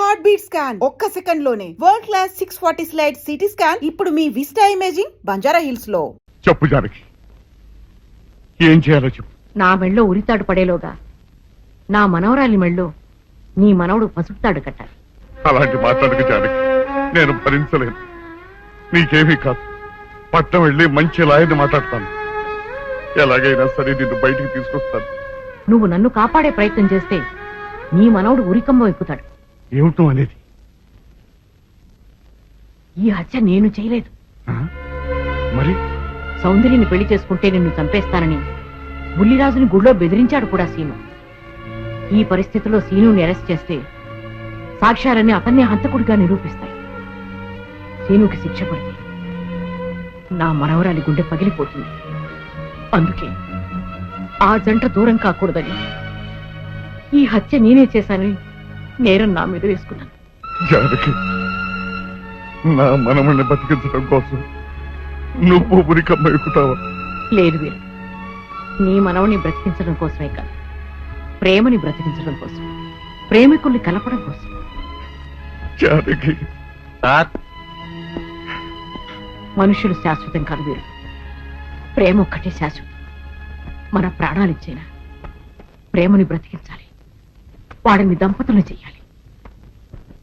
Heart beat scan ఒక్క second లోనే world class 640 slide CT scan ఇప్పుడు మీ విస్టా ఇమేజింగ్ బంజారా హిల్స్ లో. చెప్పు జానకి, ఏం చేయాలో చెప్పు. నా మెళ్ళో ఉరితాడు పడేలోగా నా మనవరాలి మెళ్ళో నీ మనవడు పసుపుతాడు కట్టాలి. అలాంటి మాట్లాడక జానకి, నేను భరించలేను. నీకేమీ కాదు, పట్నం వెళ్ళి మంచి లాయర్ని మాట్లాడతాను. ఎలాగైనా సరే నిన్ను బయటికి తీసుకొస్తాను. నువ్వు నన్ను కాపాడే ప్రయత్నం చేస్తే నీ మనవడు ఉరికంబం ఎక్కుతాడు. ఏమిటో అనేది? ఈ హత్య నేను చేయలేదు. మరి సౌందర్యని పెళ్లి చేసుకుంటే నిన్ను చంపేస్తానని బుల్లిరాజుని గుళ్ళో బెదిరించాడు కూడా సీను. ఈ పరిస్థితిలో సీనుని అరెస్ట్ చేస్తే సాక్ష్యాలన్నీ అతన్ని హంతకుడిగా నిరూపిస్తాయి. సీనుకి శిక్ష పడితే నా మనవరాలి గుండె పగిలిపోతుంది. అందుకే ఆ జంట దూరం కాకూడదని ఈ హత్య నేనే చేశానని నేరం నా మీద వేసుకున్నాను. జానకి, నా మనమని బతికించడం కోసం నువ్వు ఉరికమ్మ ఎక్కుతావా? లేదు వీరు, నీ మనవని బ్రతికించడం కోసమే కాదు, ప్రేమని బ్రతికించడం కోసం, ప్రేమికుల్ని కలపడం కోసం. జానకి, మనుషులు శాశ్వతం కాదు వీరు, ప్రేమ ఒక్కటే శాశ్వతం. మన ప్రాణాలిచ్చేనా ప్రేమని బ్రతికించాలి, వాడిని దంపతులు చెయ్యాలి.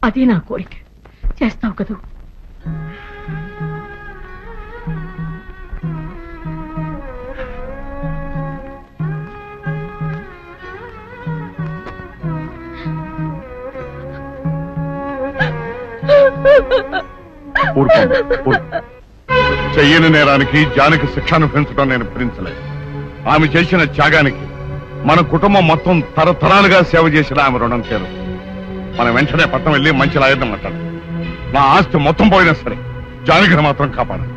అదే నా కోరిక. చేస్తావు కదూ? చెయ్యని నేరానికి జానకి శిక్షను పెంచడం నేను భరించలేదు. ఆమె చేసిన త్యాగానికి మన కుటుంబం మొత్తం తరతరాలుగా సేవ చేసిన ఆమె రుణం చేరు. మనం వెంటనే పట్నం వెళ్ళి మంచి లాయర్ని మాట్లాడు. నా ఆస్తి మొత్తం పోయినా సరే జానకిని మాత్రం కాపాడాలి.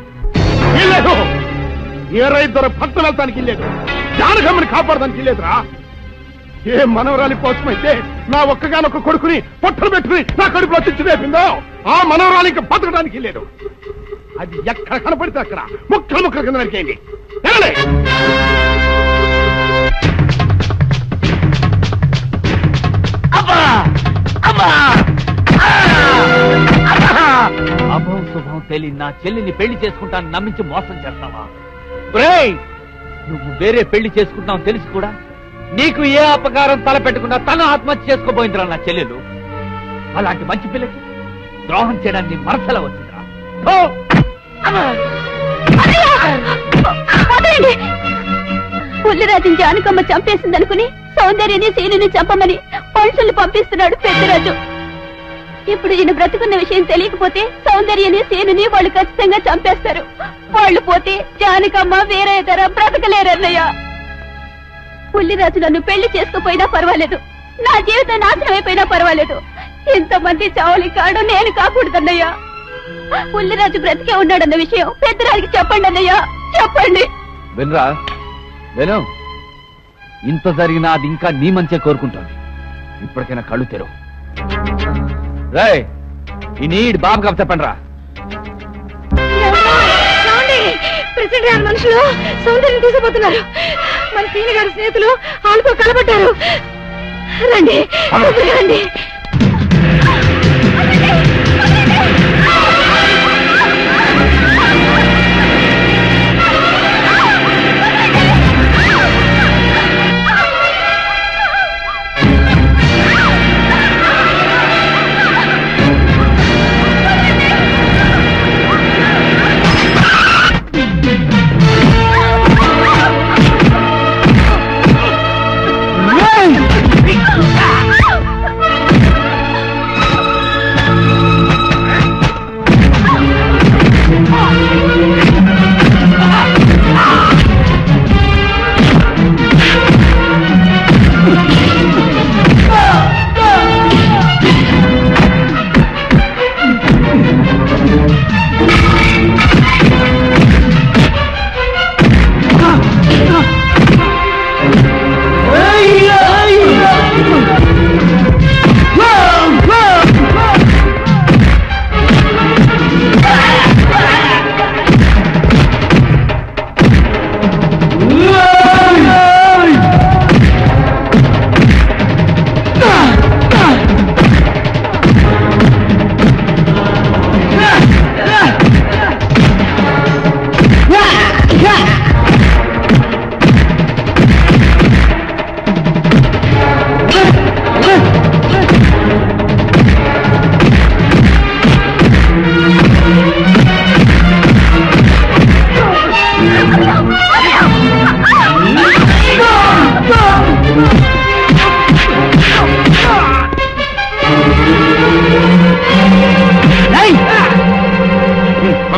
ఏ రైతు భక్తులు వెళ్తానికి లేదు, జానకమ్మని కాపాడడానికి లేదురా. ఏ మనవరాలి కోసమైతే నా ఒక్కగానొక్క కొడుకుని పొట్టలు పెట్టుకుని నా కడుపులో తెచ్చి రేపిందో ఆ మనవరాలికి బతకడానికి లేదు. అది ఎక్కడ కనపడితే అక్కడ ముక్కలు ముక్కల కింద నరికేయండి. అభం శుభం తెలియ నా చెల్లిని పెళ్లి చేసుకుంటాను నమ్మించి మోసం చేస్తావా? నువ్వు వేరే పెళ్లి చేసుకుంటావు తెలిసి కూడా నీకు ఏ అపకారం తలపెట్టకుండా తన ఆత్మహత్య చేసుకోబోయిందిరా నా చెల్లెలు. అలాంటి మంచి పిల్లకి ద్రోహం చేయడానికి మనసులో వచ్చిందిరా. పుల్లిరాజుని జానకమ్మ చంపేసిందనుకుని సౌందర్యని సీనుని చంపమని మనుషుల్ని పంపిస్తున్నాడు పెద్దరాజు. ఇప్పుడు ఈయన బ్రతుకున్న విషయం తెలియకపోతే సౌందర్యని సీనుని వాళ్ళు ఖచ్చితంగా చంపేస్తారు. వాళ్ళు పోతే జానకమ్మ వేరే ధర బ్రతకలేరన్నయ్య. పుల్లిరాజు నన్ను పెళ్లి చేసుకోపోయినా పర్వాలేదు, నా జీవితం నాశనం అయిపోయినా పర్వాలేదు, ఇంతమంది చావులి కాడు నేను కాకూడదన్నయ్యా. పుల్లిరాజు బ్రతికే ఉన్నాడన్న విషయం పెద్దరాజుకి చెప్పండి అన్నయ్యా, చెప్పండి. వినరా విను, ఇంత జరిగినా అది ఇంకా నీ మంచిగా కోరుకుంటుంది. ఇప్పటికైనా కళ్ళు తెరు. రేయ్, ఈ నీడ్ బాబు కప్ చెప్పండి రా. ప్రెసిడెంట్ గారి మనుషులు సౌందర్యం తీసుకుపోతున్నారు. మన సీని గారి స్నేహితులు వాళ్ళతో కలబడ్డారు. రండి రండి.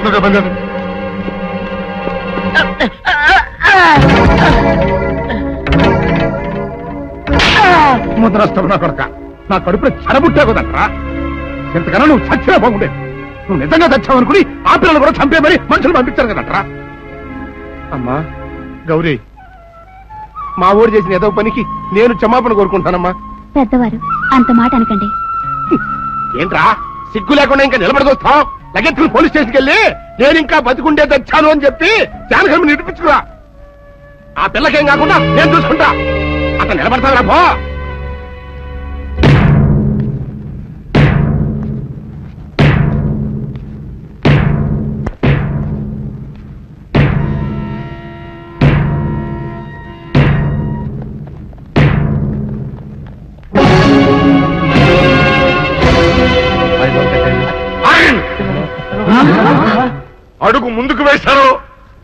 తొందరగా బయలుదేరు. ముద్రస్తావు నా కొడక, నా కడుపులో చెడబుట్టే కదట్రా. ఇంతకన్నా నువ్వు చచ్చినా బాగుండేది. నువ్వు నిజంగా చచ్చావనుకుని ఆ పిల్లలు కూడా చంపే మరి మనుషులు పంపించారు కదట్రా. అమ్మా గౌరీ, మా ఊరు చేసిన ఏదో పనికి నేను క్షమాపణ కోరుకుంటానమ్మా. పెద్దవారు అంత మాట అనకండి. ఏంట్రా సిగ్గు లేకుండా ఇంకా నిలబడదొస్తావు? లగెత్తుకుని పోలీస్ స్టేషన్కి వెళ్ళి నేను ఇంకా బతికుండే తెచ్చాను అని చెప్పి జానకమ్మ నిడిపించుకురా. ఆ పిల్లకేం కాకుండా నేను చూసుకుంటా. అట్లా నిలబడతావురా పో. అడుగు ముందుకు వేశారు,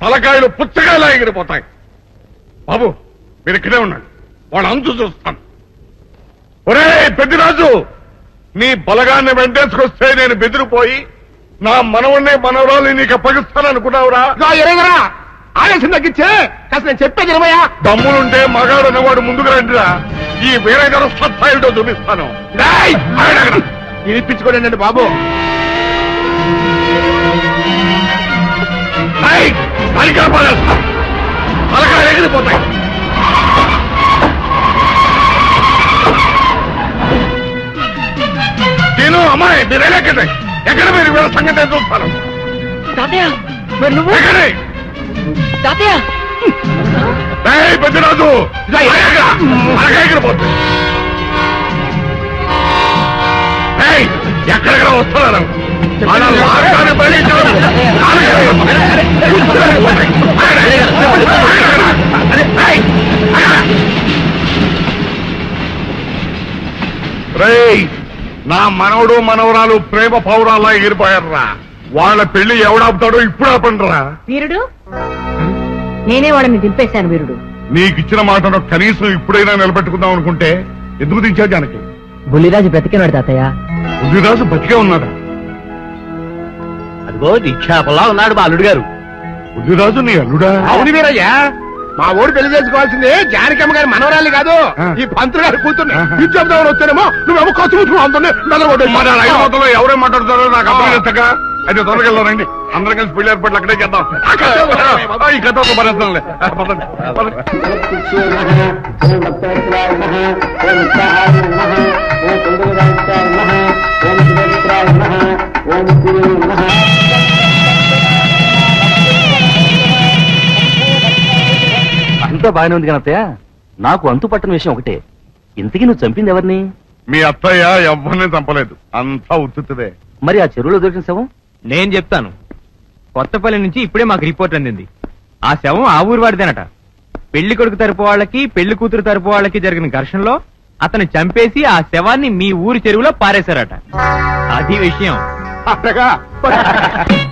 తలకాయలు పుచ్చకాయలా ఎగిరిపోతాయి. బాబు మీరు ఇక్కడే ఉన్నాడు, వాళ్ళ అంచు చూస్తాను. ఒరే పెద్దిరాజు, నీ బలగాన్ని వెంటేసుకొస్తే నేను బెదిరిపోయి నా మనవన్నే మనవరాలు నీకు అప్పగిస్తాననుకున్నావురా? ఎరగరా ఆవేశం తగ్గించే కాస్త నేను చెప్పేది ఇరవయా. దమ్ములుంటే మగాడు అనేవాడు ముందుకు రండిరా, ఈ వీరగర సత్తాయుడో చూపిస్తాను. వినిపించుకోండి బాబు. తలకాయలు ఎగిరిపోతాయి. నేను అమ్మాయి మీరు ఎక్కడే, ఎక్కడ మీరు వీళ్ళ సంగతి నేను చూస్తాను. ఎక్కడే పెద్దరాజు ఎగిరిపోతుంది. ఎక్కడెక్కడ వస్తున్నారు నా మనవడు మనవరాలు ప్రేమ పౌరాలా ఎగిరిపోయారా. వాళ్ళ పెళ్లి ఎవడాపుతాడో ఇప్పుడు ఆపండిరా. వీరుడు, నేనే వాళ్ళని దింపేశాను. వీరుడు, నీకిచ్చిన మాటను కనీసం ఇప్పుడైనా నిలబెట్టుకుందాం అనుకుంటే ఎందుకు దించావు జానకి? బుల్లిరాజు బ్రతికినాడు తాతయ్య. బుద్ధిరాజు బతికే ఉన్నాడా? అదిగో నిక్షేపంలా ఉన్నాడు మా అల్లుడు గారు. బుద్ధిరాజు నీ అల్లుడా? అవును వీరయ్యా, మా ఊరు పెళ్లి చేసుకోవాల్సింది జానకమ్మ గారి మనవరాలి కాదు, ఆ. ఈ పంతులు గారి కూతుర్ని. ఆహా. ఇచ్చేద్దామని వచ్చానేమో నువ్వేమో ఖర్చు అందరినీ మన రైలు మొత్తంలో ఎవరేం మాట్లాడుతారో నాకు అర్థం చేస్తాక. అయితే త్వరగా వెళ్ళారండి, అందరం కలిసి పెళ్లి ఏర్పాట్లు అక్కడే చేద్దాం. ఈ కథ ఒక భరిస్తాంలే. పదండి, పదండి. అంతా బాగానే ఉంది కానీ అత్తయ్య, నాకు అంతు పట్టని విషయం ఒకటే. ఇంతకీ నువ్వు చంపింది ఎవరిని? మీ అత్తయ్య ఎవరిని చంపలేదు, అంతా ఉత్తుదే. మరి ఆ చెరువులో దొరికిన శవం? నేను చెప్తాను. కొత్తపల్లి నుంచి ఇప్పుడే మాకు రిపోర్ట్ అందింది. ఆ శవం ఆ ఊరు వాడిదేనట. పెళ్లి కొడుకు తరపు వాళ్ళకి పెళ్లి కూతురు తరపు వాళ్ళకి జరిగిన ఘర్షణలో అతను చంపేసి ఆ శవాన్ని మీ ఊరి చెరువులో పారేశారట. అది విషయం. అట్టగా